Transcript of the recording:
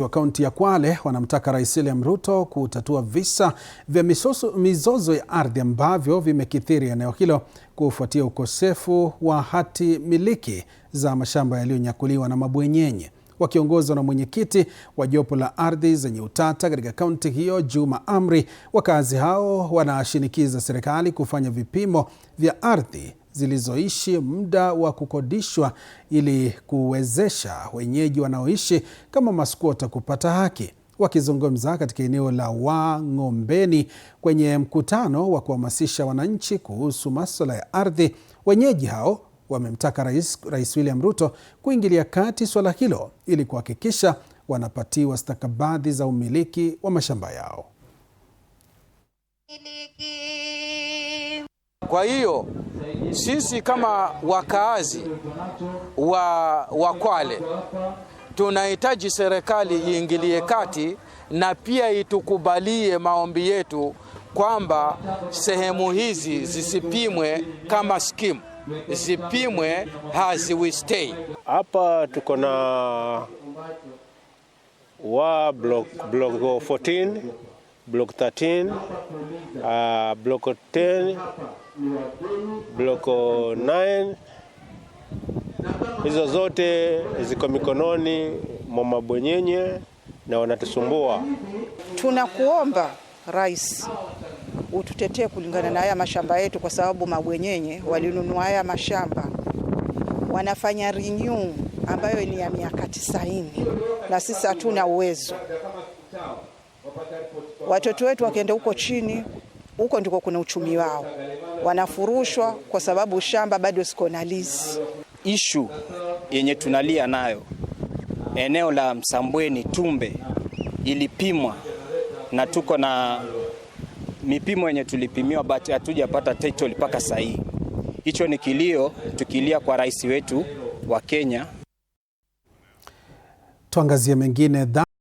Wa kaunti ya Kwale wanamtaka Rais William Ruto kutatua visa vya mizozo ya ardhi ambavyo vimekithiri eneo hilo kufuatia ukosefu wa hati miliki za mashamba yaliyonyakuliwa na mabwenyenye. Wakiongozwa na mwenyekiti wa jopo la ardhi zenye utata katika kaunti hiyo, Juma Amri, wakazi hao wanashinikiza serikali kufanya vipimo vya ardhi zilizoishi muda wa kukodishwa ili kuwezesha wenyeji wanaoishi kama maskwota kupata haki. Wakizungumza katika eneo la Wang'ombeni kwenye mkutano wa kuhamasisha wananchi kuhusu masuala ya ardhi, wenyeji hao wamemtaka Rais William Ruto kuingilia kati swala hilo ili kuhakikisha wanapatiwa stakabadhi za umiliki wa mashamba yao. Kwa hiyo sisi kama wakaazi wa Kwale tunahitaji serikali iingilie kati na pia itukubalie maombi yetu kwamba sehemu hizi zisipimwe kama scheme, zipimwe as we stay. Hapa tuko na wa block 14, block 13, block 10, block 9. Hizo zote ziko mikononi mwa mabwenyenye na wanatusumbua. Tunakuomba Rais ututetee kulingana na haya mashamba yetu, kwa sababu mabwenyenye walinunua haya mashamba, wanafanya renew ambayo ni ya miaka 90 na sisi hatuna uwezo. Watoto wetu wakienda huko chini, huko ndiko kuna uchumi wao, wanafurushwa kwa sababu shamba bado siko na lease. Issue yenye tunalia nayo, eneo la Msambweni Tumbe ilipimwa na tuko na mipimo yenye tulipimiwa, but hatujapata title mpaka sasa hivi. Hicho ni kilio, tukilia kwa rais wetu wa Kenya. Tuangazie mengine.